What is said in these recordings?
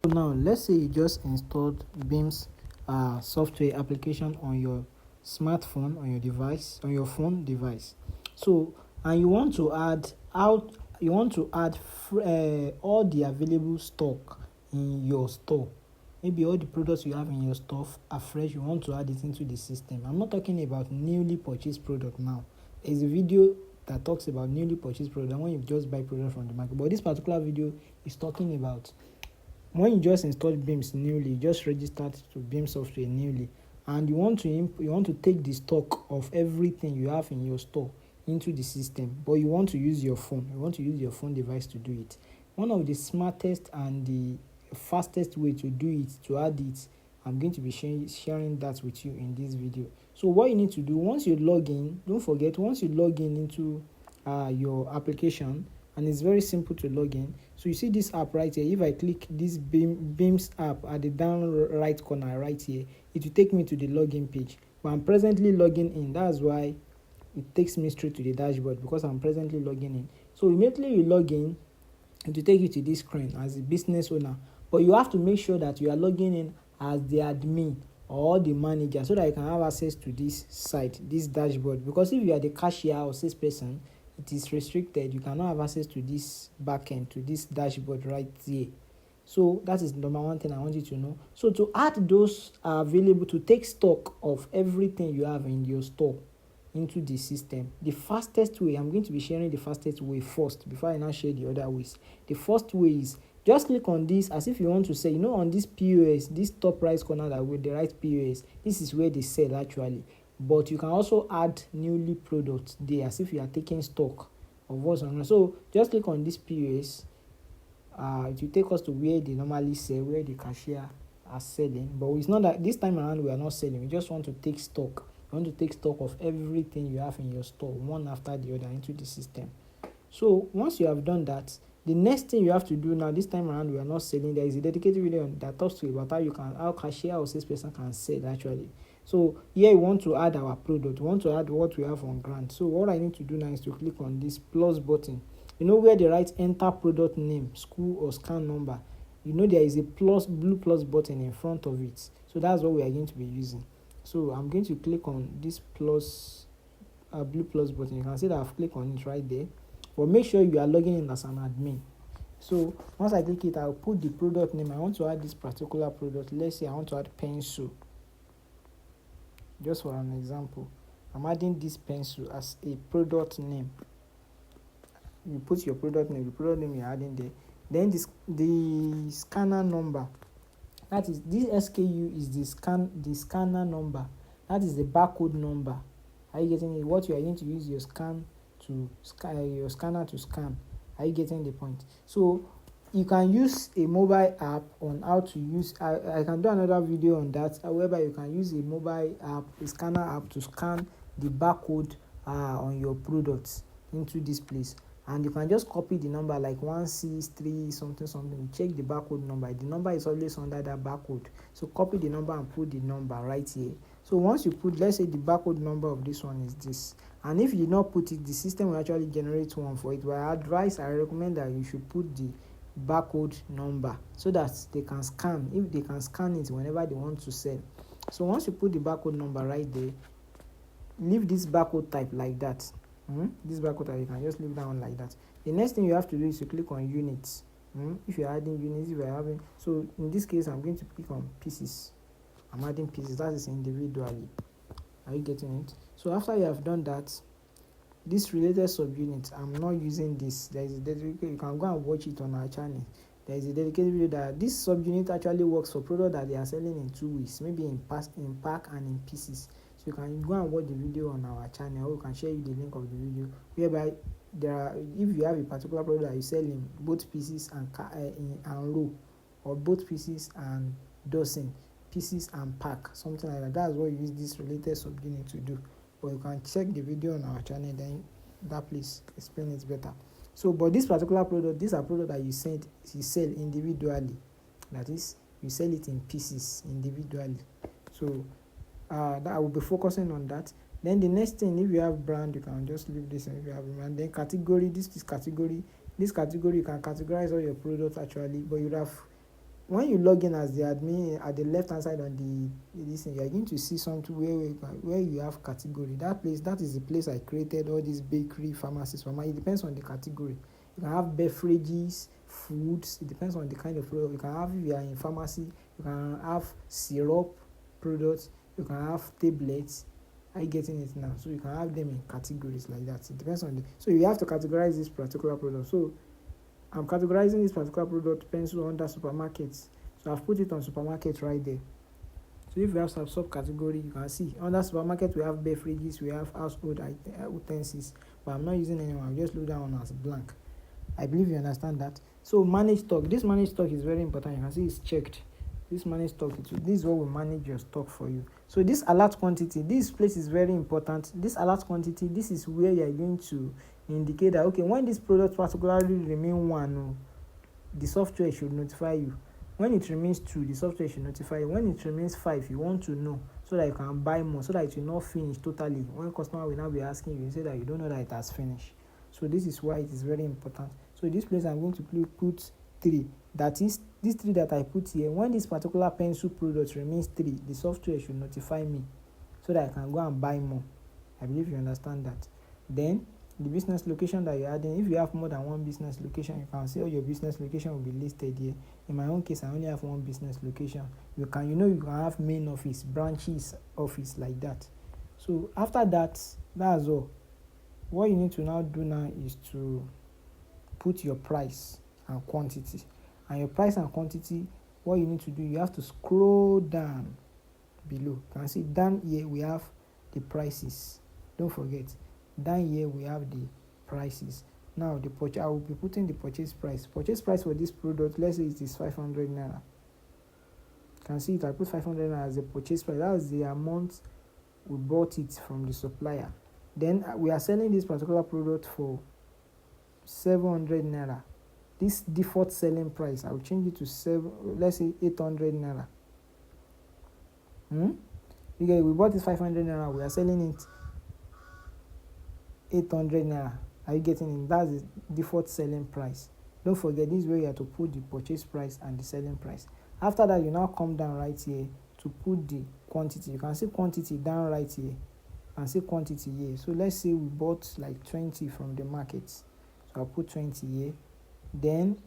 So now let's say you just installed Bims software application on your smartphone, on your device, on your phone device. So and you want to add all the available stock in your store. Maybe all the products you have in your store are fresh, you want to add it into the system. I'm not talking about newly purchased product now. There's a video that talks about newly purchased product when you just buy product from the market. But this particular video is talking about when you just installed Bims newly, you just registered to Bims software newly, and you want to take the stock of everything you have in your store into the system, but you want to use your phone. You want to use your phone device to do it. One of the smartest and the fastest way to do it, to add it, I'm going to be sharing that with you in this video. So what you need to do, once you log in, don't forget, once you log in into your application, and it's very simple to log in. So you see this app right here. If I click this Bims app at the down right corner right here, it will take me to the login page. But I'm presently logging in. That's why it takes me straight to the dashboard, because I'm presently logging in. So immediately you log in, it will take you to this screen as a business owner. But you have to make sure that you are logging in as the admin or the manager, so that you can have access to this site, this dashboard. Because if you are the cashier or salesperson, it is restricted. You cannot have access to this backend, to this dashboard right here. So that is number one thing I want you to know. So to add those are available, to take stock of everything you have in your store into the system, the fastest way, I'm going to be sharing the fastest way first before I now share the other ways. The first way is just click on this as if you want to say, on this POS, this top right corner that with the right POS, this is where they sell actually. But you can also add newly products there as if you are taking stock of what's on. So just click on this POS. It will take us to where they normally sell, where the cashier are selling. But it's not that this time around we are not selling. We just want to take stock. We want to take stock of everything you have in your store, one after the other, into the system. So once you have done that, the next thing you have to do now, this time around we are not selling. There is a dedicated video that talks to you about how cashier or salesperson can sell actually. So here we want to add our product. We want to add what we have on ground. So what I need to do now is to click on this plus button. Where they write enter product name, school or scan number. There is a blue plus button in front of it. So that's what we are going to be using. So I'm going to click on this blue plus button. You can see that I've clicked on it right there. But make sure you are logging in as an admin. So once I click it, I'll put the product name. I want to add this particular product. Let's say I want to add pencil. Just for an example, I'm adding this pencil as a product name. You put your product name, the product name you're adding there. Then the scanner number. That is, this SKU is the scanner number. That is the barcode number. Are you getting it? What you are going to use your scanner to scan. Are you getting the point? So you can use a mobile app on how to use. I can do another video on that, whereby you can use a mobile app, a scanner app, to scan the barcode on your products into this place. And you can just copy the number like 163 something. Check the barcode number. The number is always under that barcode. So copy the number and put the number right here. So once you put, let's say the barcode number of this one is this, and if you did not put it, the system will actually generate one for it. But I recommend that you should put the barcode number so that they can scan. If they can scan it whenever they want to sell. So once you put the barcode number right there, leave this barcode type like that. This barcode type, you can just leave that one like that. The next thing you have to do is to click on units. If you're adding units, if you're having, so in this case I'm going to click on pieces. I'm adding pieces, that is individually. Are you getting it? So after you have done that, this related subunit, I'm not using this. There is a dedicated, you can go and watch it on our channel. There is a dedicated video that this subunit actually works for products that they are selling in two ways, maybe in pack and in pieces. So you can go and watch the video on our channel, or we can share you the link of the video, whereby if you have a particular product that you sell in both pieces and row, or both pieces and dozen, pieces and pack, something like that. That's what you use this related subunit to do. But you can check the video on our channel, then that place explain it better. So, but this particular product, these are products that you sell individually. That is, you sell it in pieces individually. So that I will be focusing on that. Then the next thing, if you have brand, you can just leave this. And if you have brand, then category, this category you can categorize all your products actually, but you have when you log in as the admin at the left hand side on this thing, you are going to see something where you have category. That is the place I created all these bakery, pharmacies, it depends on the category. You can have beverages, foods, it depends on the kind of product. You can have, if you are in pharmacy, you can have syrup products, you can have tablets. Are you getting it now? So you can have them in categories like that. It depends on so you have to categorize this particular product. So I'm categorizing this particular product pencil under supermarkets. So I've put it on supermarket right there. So if you have some subcategory, you can see under supermarket we have beverages, we have household utensils, but I'm not using anyone. I'll just leave that one as blank. I believe you understand that. So manage stock. This manage stock is very important. You can see it's checked. This manage stock, this is what will manage your stock for you. So this alert quantity, this place is very important. This alert quantity, this is where you are going to indicate that, okay, when this product particularly remain 1, the software should notify you. When it remains 2, the software should notify you. When it remains 5, you want to know so that you can buy more, so that it will not finish totally. When customer will now be asking you, you say that you don't know that it has finished. So this is why it is very important. So this place I'm going to put 3. That is, these 3 that I put here, when this particular pencil product remains 3, the software should notify me so that I can go and buy more. I believe you understand that. Then the business location that you're adding, if you have more than one business location, you can see all your business location will be listed here. In my own case, I only have one business location. You can have main office, branches office, like that. So after that, that's all. What you need to now do now is to put your price and quantity. And your price and quantity, what you need to do, you have to scroll down below. You can see down here we have the prices. Don't forget, down here we have the prices. Now I will be putting the purchase price. Purchase price for this product, let's say it is 500 naira. You can see it, I put 500 naira as the purchase price. That's the amount we bought it from the supplier. Then we are selling this particular product for 700 naira. This default selling price, I will change it to let's say 800 naira. Okay, we bought it 500 naira, we are selling it 800 naira. Are you getting it? That's the default selling price. Don't forget, this is where you have to put the purchase price and the selling price. After that, you now come down right here to put the quantity. You can see quantity down right here and see quantity here. So let's say we bought like 20 from the market. So I'll put 20 here. Then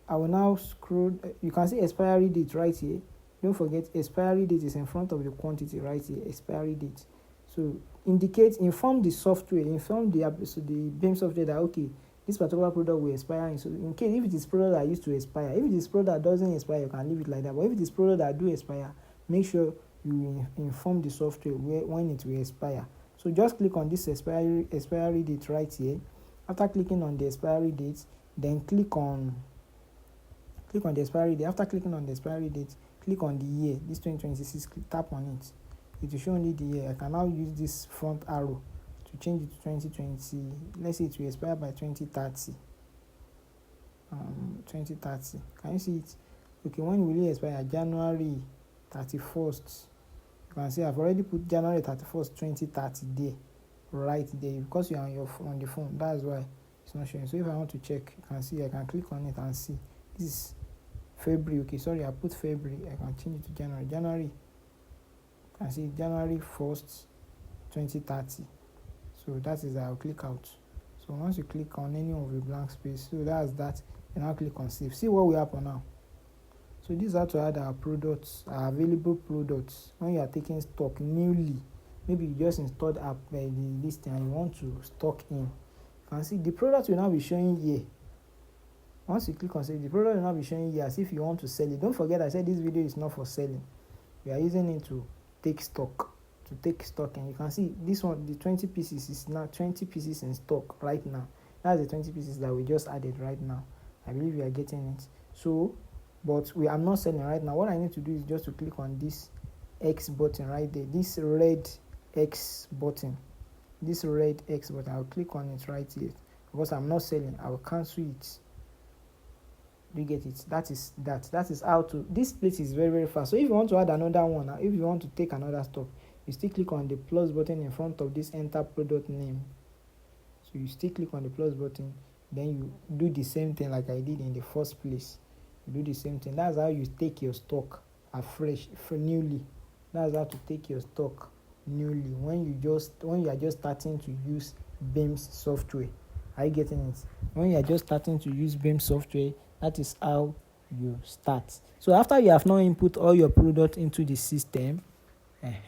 I will now scroll. You can see expiry date right here. Don't forget, expiry date is in front of the quantity right here. Expiry date. So inform the software, inform the Bims software that, okay, this particular product will expire. So in case if it is product that used to expire, if it is product that doesn't expire, you can leave it like that. But if it is product that do expire, make sure you inform the software when it will expire. So just click on this expiry date right here. After clicking on the expiry date, then click on the expiry date. After clicking on the expiry date, click on the year. This 2026, tap on it. It will show only the year. I can now use this front arrow to change it to 2020. Let's say it will expire by 2030. 2030. Can you see it? Okay, when will it expire? January 31st. You can see I've already put January 31st, 2030 there. Right there. Because you're on the phone. That's why it's not showing. So if I want to check, you can see I can click on it and see. This is February. Okay, sorry, I put February. I can change it to January. January. You can see January 1st, 2030. So that is I'll click out. So once you click on any of the blank space, so that's that. And I'll click on save. See what will happen now. So this is how to add our products, our available products. When you are taking stock newly, maybe you just installed app the listing and you want to stock in. You can see the product will now be showing here. Once you click on save, the product will now be showing here as if you want to sell it. Don't forget, I said this video is not for selling. We are using it to take stock. And you can see this one, the 20 pieces is now 20 pieces in stock right now. That's the 20 pieces that we just added right now. I believe you are getting it. So, but I'm not selling right now. What I need to do is just to click on this X button right there. This red X button. I'll click on it right here. Because I'm not selling, I will cancel it. Do you get it? That is how to. This place is very, very fast. So if you want to add another one, if you want to take another stock, you still click on the plus button in front of this enter product name. So you still click on the plus button, then you do the same thing like I did in the first place. you do the same thing. That's how you take your stock afresh for newly. That's how to take your stock newly when you are just starting to use Bims software. Are you getting it? When you are just starting to use Bims software, that is how you start. So after you have now input all your product into the system,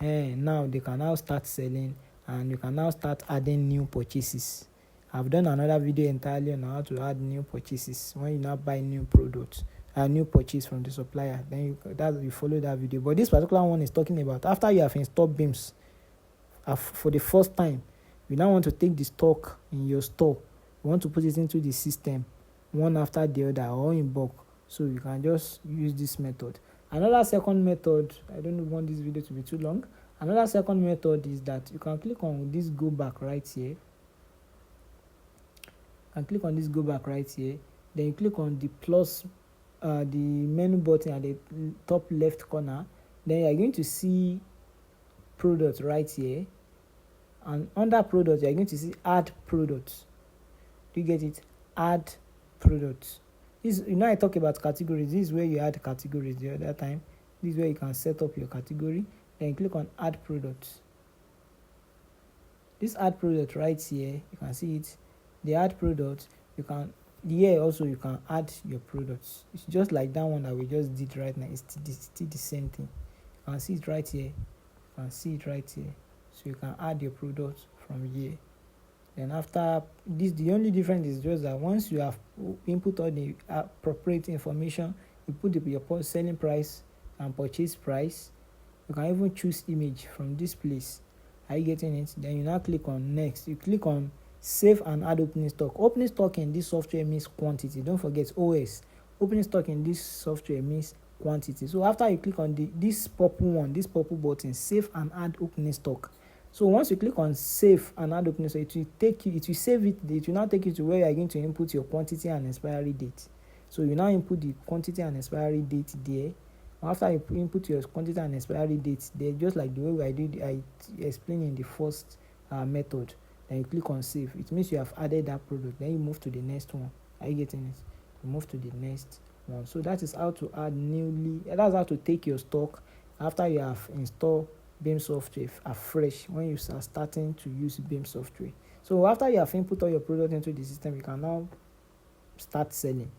now they can now start selling, and you can now start adding new purchases. I've done another video entirely on how to add new purchases when you now buy new products, a new purchase from the supplier. Then you follow that video. But this particular one is talking about after you have installed Bims for the first time, you now want to take the stock in your store, you want to put it into the system one after the other or in bulk. So you can just use this method. Another second method, I don't want this video to be too long. Another second method is that you can click on this go back right here. And click on this go back right here. Then you click on the plus, the menu button at the top left corner. Then you're going to see product right here. And under product, you're going to see add products. Do you get it? Add products. This, I talk about categories. This is where you add categories the other time. This is where you can set up your category. Then click on add products. This add product right here, you can see it. The add products, you can here also you can add your products. It's just like that one that we just did right now. It's still the same thing. You can see it right here. You can see it right here. So you can add your products from here. Then after this, the only difference is just that once you have input all the appropriate information, you put your selling price and purchase price. You can even choose image from this place. Are you getting it? Then you now click on next. You click on save and add opening stock. Opening stock in this software means quantity. Don't forget OS. Opening stock in this software means quantity. So after you click on this purple button, save and add opening stock. So once you click on save and add opening stock, it will save it. It will now take you to where you are going to input your quantity and expiry date. So you now input the quantity and expiry date there. After you input your quantity and expiry date there, just like the way I explained in the first method, then you click on save. It means you have added that product. Then you move to the next one. Are you getting it? You move to the next one. So that is how to add newly. That's how to take your stock after you have installed Bims software afresh when you are starting to use Bims software. So after you have input all your product into the system, you can now start selling.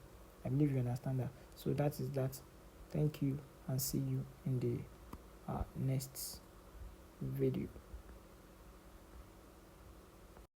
I believe you understand that. So that is that. Thank you, and see you in the next video.